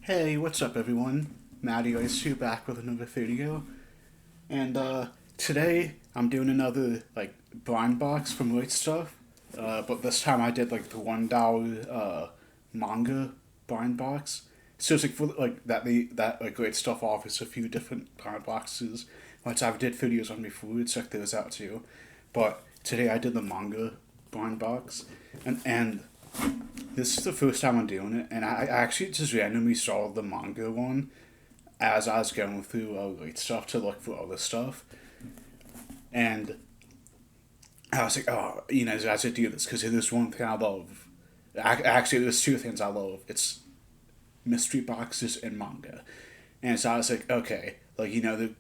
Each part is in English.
Hey, what's up everyone? Matty Ice here back with another video. And today I'm doing another blind box from Right Stuff. But this time I did the $1 manga blind box. So it's for that Great Stuff offers a few different blind boxes, which I've did videos on before. Check those out too. But today I did the manga blind box, and this is the first time I'm doing it, and I actually just randomly saw the manga one as I was going through stuff to look for other stuff, and I was like, oh, I should do this because there's one thing I love. Actually, there's two things I love. It's mystery boxes and manga, and so I was like, okay, the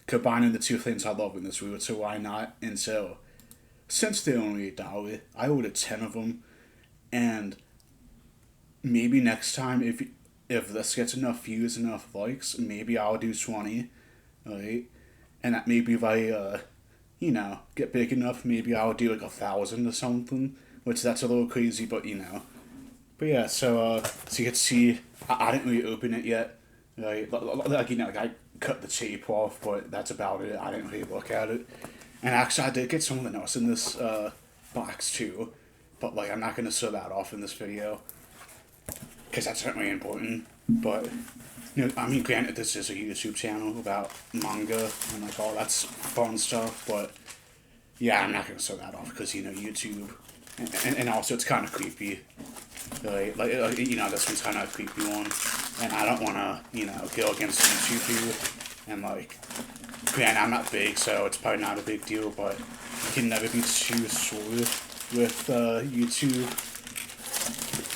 combining the two things I love in this world, so why not? And so, since they're only $1, I ordered 10 of them, and maybe next time if this gets enough views, enough likes, maybe I'll do 20, right? And that maybe if I get big enough, maybe I'll do 1,000 or something, which that's a little crazy, but yeah, so you can see I didn't really open it yet, right? I cut the tape off, but that's about it. I didn't really look at it, and actually I did get something else in this box too, but I'm not gonna show that off in this video because that's not really important. But I mean, granted, this is a YouTube channel about manga and all that's fun stuff, but yeah, I'm not gonna show that off because YouTube, and also it's kind of creepy. Right? This one's kind of a creepy one, and I don't want to go against YouTube here. And granted, I'm not big, so it's probably not a big deal, but you can never be too sure with YouTube,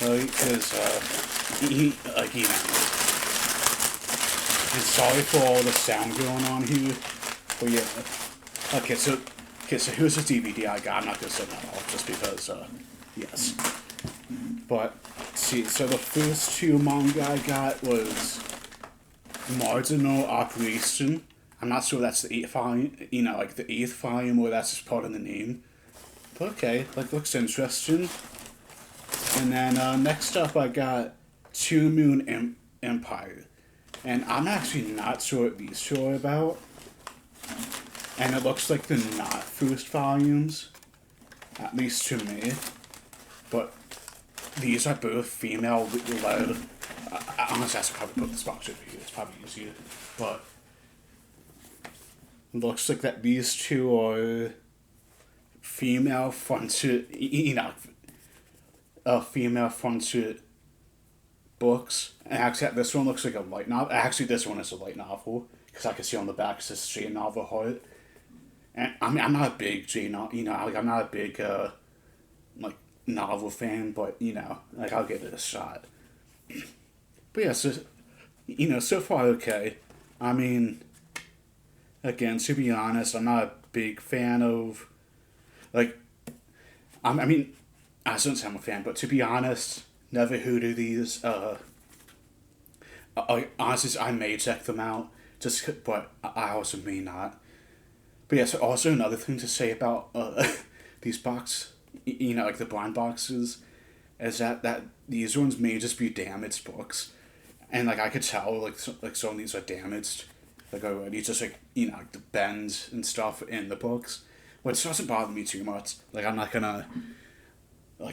right? Because and sorry for all the sound going on here, but yeah. So here's the DVD I got. I'm not gonna set that off just because, yes. But see, so the first two manga I got was Marginal Operation. I'm not sure that's the eighth volume, the eighth volume, or that's just part of the name. But okay, looks interesting. And then next up I got Two Moon Empire. And I'm actually not sure what these two are about. And it looks like they're not first volumes, at least to me. But these are both female led. Honestly, I should probably put this box over here. It's probably easier. But looks like that these two are female fronted, female fronted books. And actually, this one looks like a light novel. Actually, this one is a light novel because I can see on the back it says J Novel Heart. And I mean, I'm not a big J novel, I'm not a big novel fan, but I'll give it a shot. But yeah, so so far okay. I mean, again, to be honest, I'm not a big fan of I mean, I shouldn't say I'm a fan, but to be honest, never heard of these. Honestly, I may check them out, but I also may not. But yeah, so also another thing to say about these the blind boxes, is that these ones may just be damaged books, and I could tell some of these are damaged, already, just the bends and stuff in the books, which doesn't bother me too much. I'm not gonna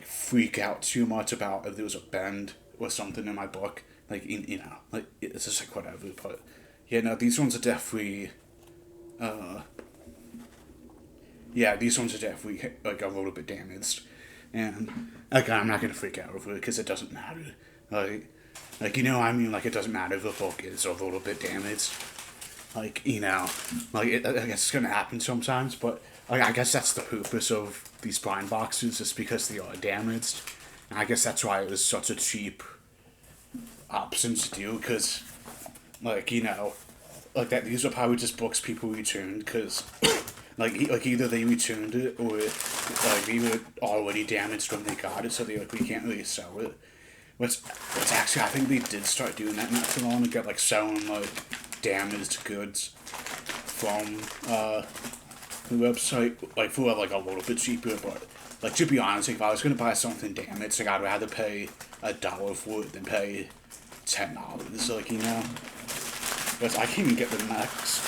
freak out too much about if there was a bend or something in my book. It's just whatever. But yeah, no, these ones are definitely these ones are definitely a little bit damaged, and again, I'm not gonna freak out over it because it doesn't matter. I mean, it doesn't matter if the book is a little bit damaged. I guess it's gonna happen sometimes, but I guess that's the purpose of these blind boxes, just because they are damaged. And I guess that's why it was such a cheap option to do, because that these are probably just books people returned because either they returned it or they were already damaged when they got it, so we can't really sell it. Which actually, I think they did start doing that not too long ago, selling damaged goods from the website, for a little bit cheaper. But to be honest, if I was gonna buy something damaged, I'd rather pay $1 for it than pay $10, like, But I can't even get the next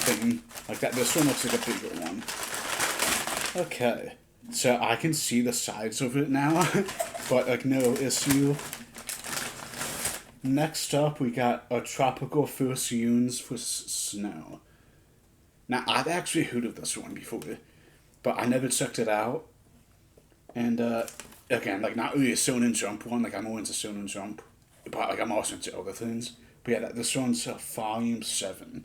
thing like that. This one looks like a bigger one. Okay, so I can see the sides of it now, but like no issue. Next up, we got a tropical Fusions for snow. Now, I've actually heard of this one before, but I never checked it out. And again, like not really a Shonen Jump one. Like I'm more into Shonen Jump, but like I'm also into other things. But yeah, this one's volume 7.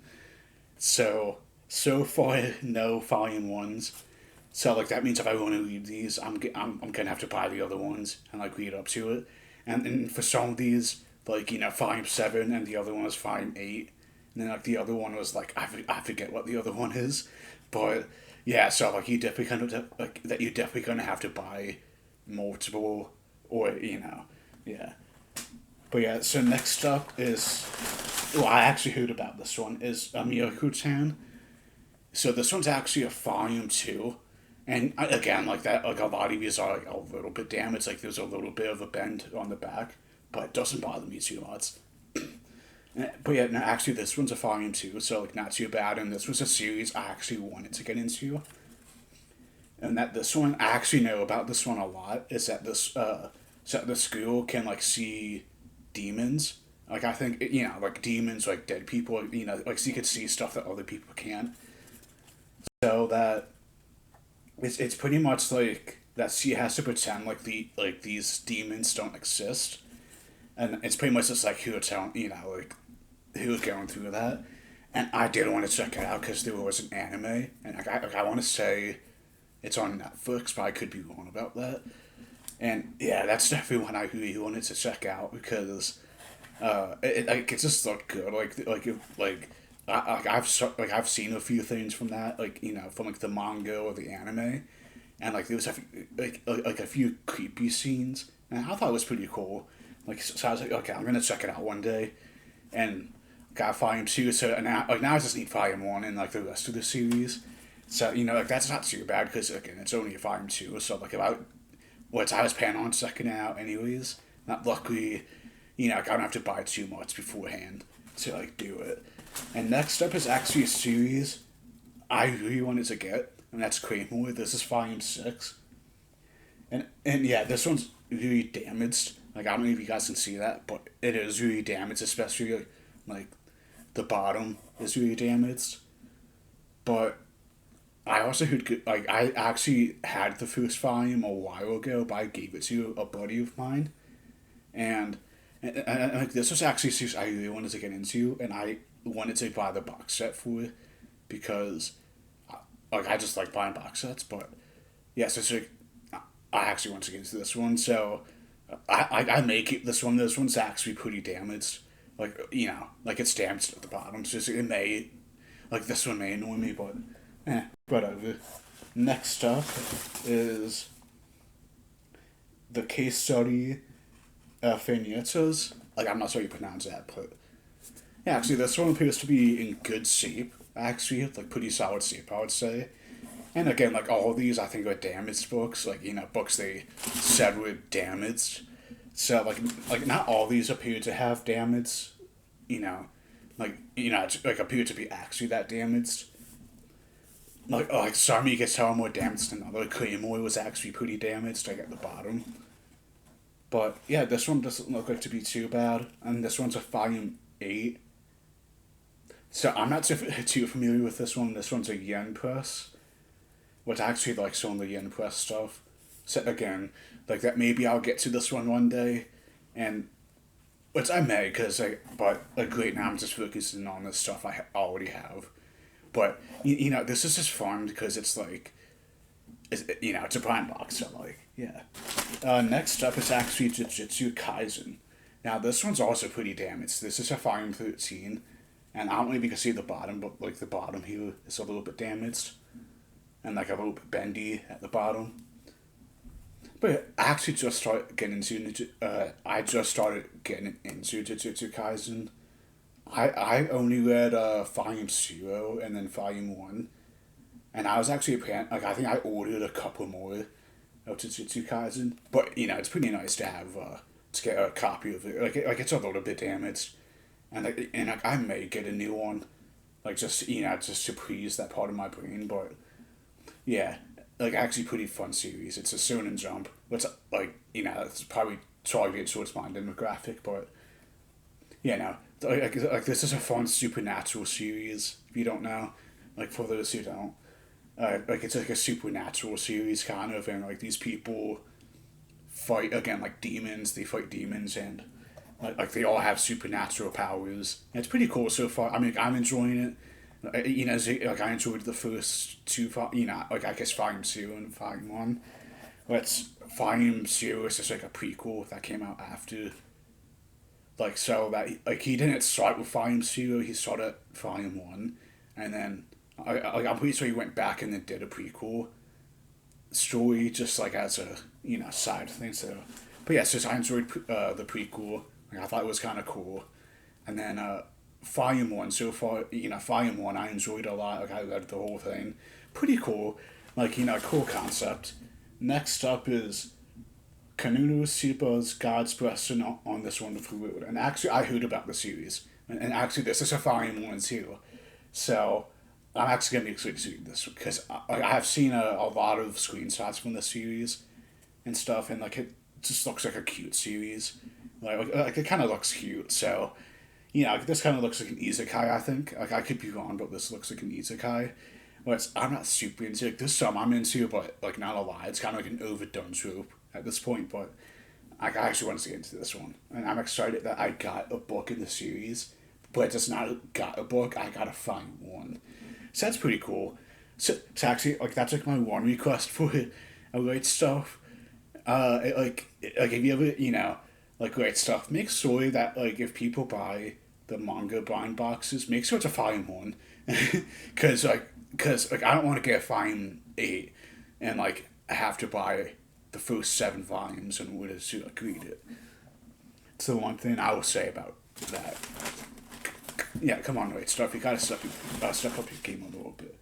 So far no volume 1s. So like that means if I want to read these, I'm gonna have to buy the other ones and like read up to it. And for some of these, like volume 7 and the other one was volume 8, and then like the other one was like I forget what the other one is, but yeah. So like you definitely kind of like that you're definitely gonna have to buy multiple or yeah. But yeah. So next up is well I actually heard about this one is Miyako-chan. So this one's actually a volume 2. And again, like that, like a lot of these are like a little bit damaged. Like there's a little bit of a bend on the back, but it doesn't bother me too much. But yeah, no, actually, this one's a volume 2, so like not too bad. And this was a series I actually wanted to get into. And that this one, I actually know about this one a lot. Is that the school can like see demons. Like I think like demons, like dead people. Like so you could see stuff that other people can't. So that it's pretty much like that she has to pretend like these demons don't exist, and it's pretty much just like who telling like who's going through that, and I did want to check it out because there was an anime, and I want to say it's on Netflix, but I could be wrong about that, and yeah, that's definitely one I really wanted to check out because it just looked good, I've seen a few things from that, like from like the manga or the anime, and like there was like a few creepy scenes, and I thought it was pretty cool. Like so I was like, okay, I'm gonna check it out one day, and got volume 2. So now now I just need volume 1 and like the rest of the series. So like that's not too bad because again it's only a volume 2. So like if I was planning on checking it out anyways. Not luckily, I don't have to buy too much beforehand to like do it. And next up is actually a series I really wanted to get, and that's Claymore. This is volume 6. And yeah, this one's really damaged. Like I don't know if you guys can see that, but it is really damaged, especially like the bottom is really damaged. But I also heard like I actually had the first volume a while ago, but I gave it to a buddy of mine, and like this was actually a series I really wanted to get into, and I wanted to buy the box set for it because like I just like buying box sets, but yeah, so it's like I actually want to get into this one, so I may keep this one. This one's actually pretty damaged, like like it's damaged at the bottom, so it may like this one may annoy me, but whatever. Next up is the case study Finitas. Like I'm not sure you pronounce that, but yeah, actually this one appears to be in good shape. Actually, like pretty solid shape, I would say. And again, like all of these, I think are damaged books. Like books they said were damaged. So like not all these appear to have damage. You know, like appear to be actually that damaged. Like some you could tell more damaged than other. Claymore was actually pretty damaged, like at the bottom. But yeah, this one doesn't look like to be too bad, and this one's a volume 8. So I'm not too familiar with this one. This one's a yen press, which I actually like some of the yen press stuff. So again, like that maybe I'll get to this one day, and which I may, but like right now I'm just focusing on the stuff I already have. But this is just fun because it's like, it's a blind box, so like yeah. Next up is actually Jujutsu Kaisen. Now this one's also pretty damaged. This is a volume 13, and I don't know if you can see the bottom, but like the bottom here is a little bit damaged, and like a little bit bendy at the bottom. But I actually just started getting into I just started getting into Jujutsu Kaisen. I only read volume 0 and then volume 1, and I was actually like I think I ordered a couple more of Jujutsu Kaisen. But it's pretty nice to have to get a copy of it. Like it's a little bit damaged, and I may get a new one, like just just to please that part of my brain. But yeah, like actually pretty fun series. It's a Shonen Jump. It's like it's probably targeted towards my demographic, but yeah, no, like this is a fun supernatural series. If you don't know, like for those who don't, like it's like a supernatural series kind of, and like these people fight again like demons. They fight demons and like they all have supernatural powers. And it's pretty cool so far. I mean, I'm enjoying it. Like I enjoyed the first two, like I guess Volume 2 and Volume 1. Let's Volume 0 is just like a prequel that came out after. Like so that like he didn't start with Volume 0, he started Volume 1, and then I'm pretty sure he went back and then did a prequel story just like as a side thing. So, but yeah, so I enjoyed the prequel. Like, I thought it was kind of cool, and then Volume 1 so far. Volume 1 I enjoyed a lot. Like I read the whole thing, pretty cool. Like cool concept. Next up is Kanunu Sipa's God's Blessing on This Wonderful World, and actually I heard about the series, and actually this is a Volume 1 too. So I'm actually gonna be excited to see this because I have seen a lot of screenshots from the series and stuff, and like it just looks like a cute series. Like it kind of looks cute. So like, this kind of looks like an isekai. I think like I could be wrong, but this looks like an isekai. But I'm not super into it. There's some I'm into, but like not a lot. It's kind of like an overdone trope at this point. But I actually want to get into this one, and I'm excited that I got a book in the series. But it's just not got a book. I gotta find one. So that's pretty cool. So actually, like that's like my one request for it. I write stuff. Like if you ever like write stuff, make sure that like if people buy the manga blind boxes, make sure it's a Volume 1, cause I don't want to get Volume 8 and like have to buy the first 7 volumes in order to like read it. It's the one thing I will say about that. Yeah, come on, wait, stuff. You gotta step up your game a little bit.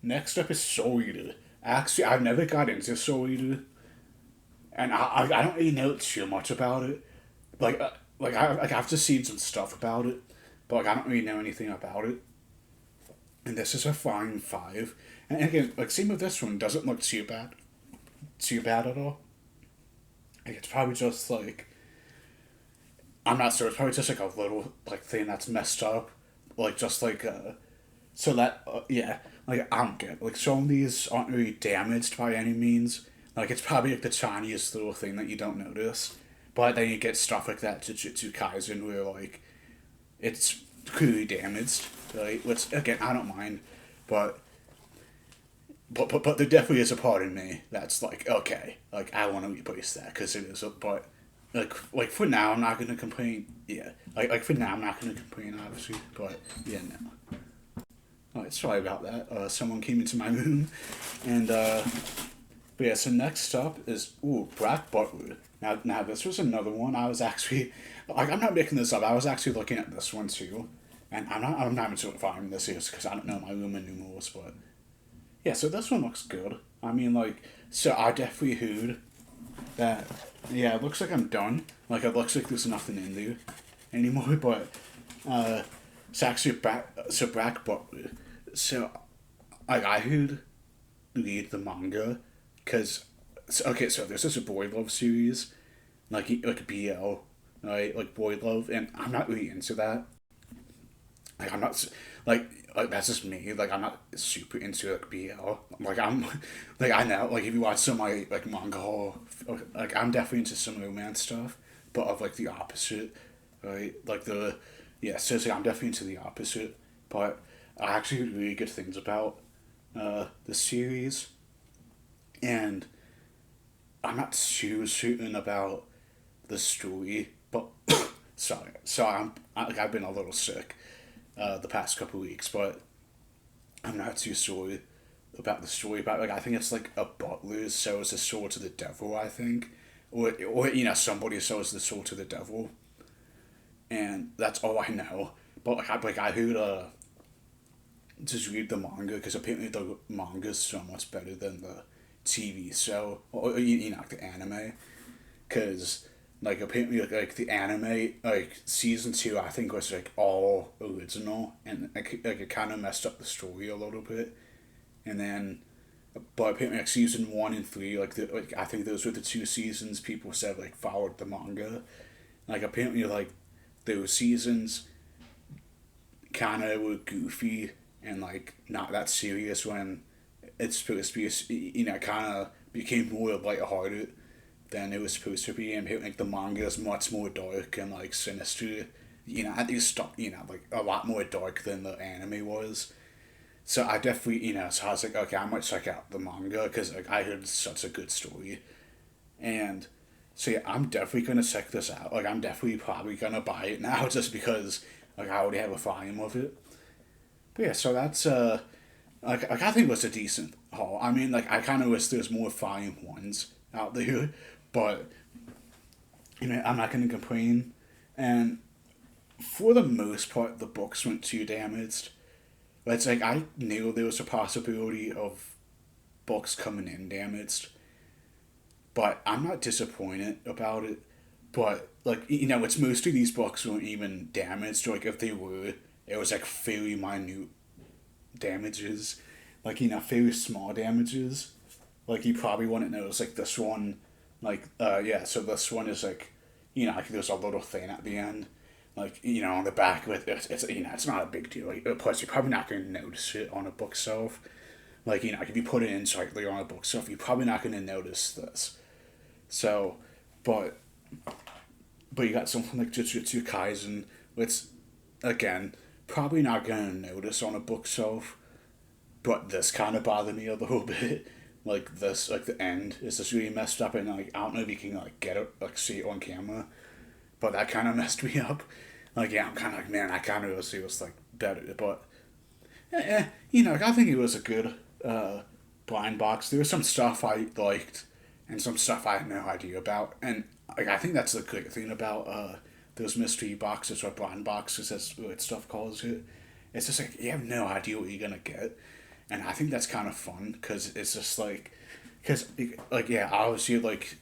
Next up is Soul Eater. Actually, I've never got into Soul Eater, and I don't really know too much about it. I've just seen some stuff about it, but like I don't really know anything about it. And this is a Volume 5, and again, like same with this one, doesn't look too bad at all. Like, it's probably just like I'm not sure. It's probably just like a little like thing that's messed up, like just like so that yeah, like I don't get it. Like some of these aren't really damaged by any means. Like it's probably like the tiniest little thing that you don't notice, but then you get stuff like that Jujutsu Kaisen where like it's clearly damaged. Right? Which again I don't mind, but but there definitely is a part of me that's like okay, like I want to replace that because it is. But like for now, I'm not gonna complain. Yeah, like for now, I'm not gonna complain, obviously. But yeah, no. Alright, sorry about that. Someone came into my room, and but yeah. So next up is Black Butler. Now this was another one. I was actually like I'm not making this up. I was actually looking at this one too, and I'm not even sure if I'm this is because I don't know my Roman numerals, but yeah. So this one looks good. I mean, like, so I definitely heard that yeah, it looks like I'm done. Like it looks like there's nothing in there anymore. But it's actually Black Butler. So I heard read the manga because okay, so this is a boy love series, like BL, right? Like boy love, and I'm not really into that. Like I'm not like that's just me. Like I'm not super into like BL. Like I'm like I know like if you watch some like manga haul, like I'm definitely into some romance stuff, but of like the opposite, right? Like the yeah, seriously, I'm definitely into the opposite. But I actually heard really good things about the series, and I'm not too certain about the story. But sorry, I've been a little sick the past couple weeks, but I'm not too sure about the story. About like I think it's like a butler sells the sword to the devil. I think, or somebody sells the sword to the devil, and that's all I know. But like I heard just read the manga because apparently the manga is so much better than the TV show or like the anime, because like apparently like the anime like season two I think was like all original and like it kind of messed up the story a little bit, and then but apparently like season one and three like I think those were the two seasons people said like followed the manga. Like apparently like those seasons kind of were goofy and like not that serious when it's supposed to be, you know, kind of became more lighthearted than it was supposed to be, and like the manga is much more dark and like sinister, you know, at least you know like a lot more dark than the anime was. So I definitely, you know, so I was like, okay, I might check out the manga because like I heard such a good story, and so yeah, I'm definitely gonna check this out. Like I'm definitely probably gonna buy it now just because like I already have a volume of it. But yeah, so that's like I think it was a decent haul. I mean, like I kind of wish there's more volume ones out there, but you know I'm not gonna complain. And for the most part, the books weren't too damaged. But it's like I knew there was a possibility of books coming in damaged, but I'm not disappointed about it. But like you know, it's mostly these books weren't even damaged. Like if they were, it was like fairly minute damages, like you know, fairly small damages. Like you probably wouldn't notice like this one, like yeah. So this one is like, you know, like there's a little thing at the end, like you know, on the back of it. It's you know, it's not a big deal. Like, plus, you're probably not gonna notice it on a bookshelf. Like you know, like if you put it in slightly on a bookshelf, you're probably not gonna notice this. So, but you got something like Jujutsu Kaisen, which again probably not gonna notice on a bookshelf, but this kind of bothered me a little bit. Like this, like the end is just really messed up, and like I don't know if you can like get it, like see it on camera, but that kind of messed me up. Like yeah, I'm kind of like man, I kind of wish it was like better, but you know, like, I think it was a good blind box. There was some stuff I liked, and some stuff I had no idea about, and like I think that's the good thing about those mystery boxes or blind boxes, as what stuff calls it. It's just like you have no idea what you're gonna get, and I think that's kind of fun because it's just because like yeah, obviously like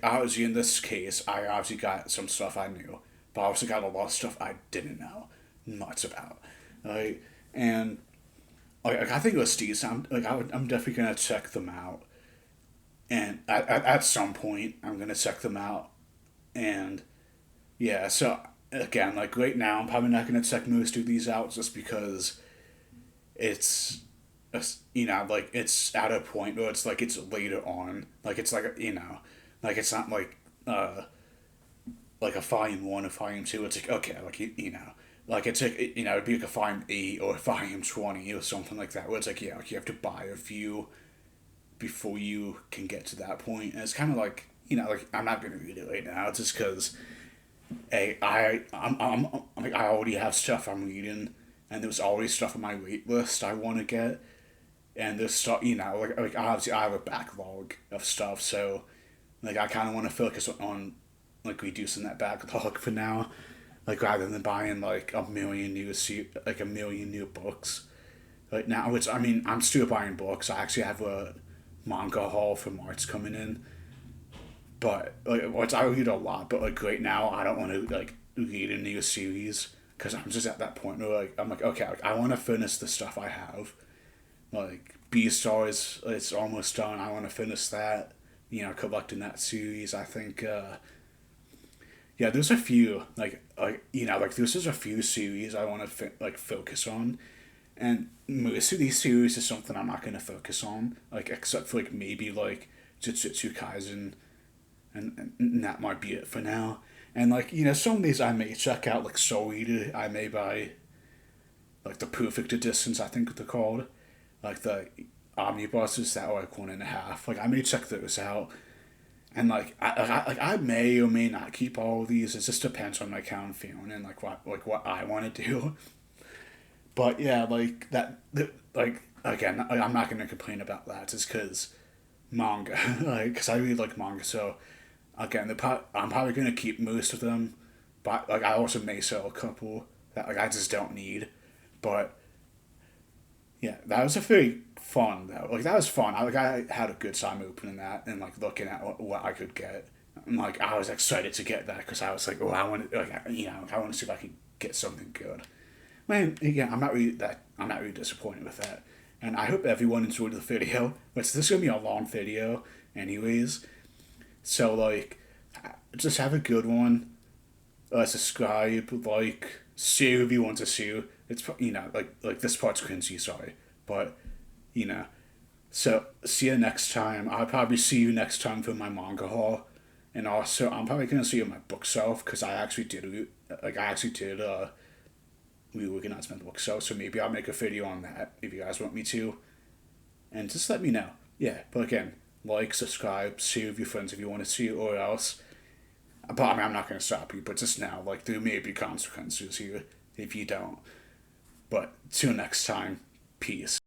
obviously in this case, I obviously got some stuff I knew, but I also got a lot of stuff I didn't know much about, right? And like I think it was decent. I'm definitely gonna check them out, and at some point I'm gonna check them out, and yeah. So again, like right now, I'm probably not gonna check most of these out just because it's you know like it's at a point where it's like it's later on, like it's like you know, like it's not like a volume one or volume two. It's like okay, like you know. Like it's like you know it'd be like a volume 8 or a volume 20 or something like that. Where it's like yeah, like you have to buy a few before you can get to that point. And it's kind of like you know like I'm not gonna read it right now just because hey I'm like I already have stuff I'm reading, and there's already stuff on my wait list I want to get, and there's stuff you know like obviously I have a backlog of stuff, so like I kind of want to focus on like reducing that backlog for now, like rather than buying like like a million new books. Like now, which I mean, I'm still buying books. I actually have a manga haul for March coming in, but like which I read a lot. But like right now, I don't want to like read a new series because I'm just at that point where like I'm like okay, like I want to finish the stuff I have. Like Beastars, it's almost done. I want to finish that. You know, collecting that series. I think yeah, there's a few like you know like there's just a few series I want to like focus on, and most of these series is something I'm not gonna focus on like except for like maybe like Jujutsu Kaisen, and that might be it for now. And like you know some of these I may check out like Soul Eater I may buy like the perfect editions I think they're called, like the omnibuses that are like 1.5. Like I may check those out, and I may or may not keep all of these. It just depends on like how I'm feeling and like what I want to do. But yeah, like that. Like again, I'm not gonna complain about that just because manga. Like because I really like manga. So again, I'm probably gonna keep most of them, but like I also may sell a couple that like I just don't need. But yeah, that was a very fun though. Like that was fun. I had a good time opening that and like looking at what I could get. Like I was excited to get that because I was like, oh, I want to, like, I want to see if I can get something good. Man, yeah, I'm not really disappointed with that, and I hope everyone enjoyed the video. But this is gonna be a long video, anyways. So like, just have a good one. Subscribe, like, share if you want to share. It's like this part's cringy, sorry, but you know. So see you next time. I'll probably see you next time for my manga haul, and also I'm probably gonna see you on my bookshelf because I actually did reorganize my bookshelf. So maybe I'll make a video on that if you guys want me to, and just let me know. Yeah, but again, like, subscribe, share with your friends if you want to see it, or else. But I mean, I'm not gonna stop you. But just now, like, there may be consequences here if you don't. But till next time, peace.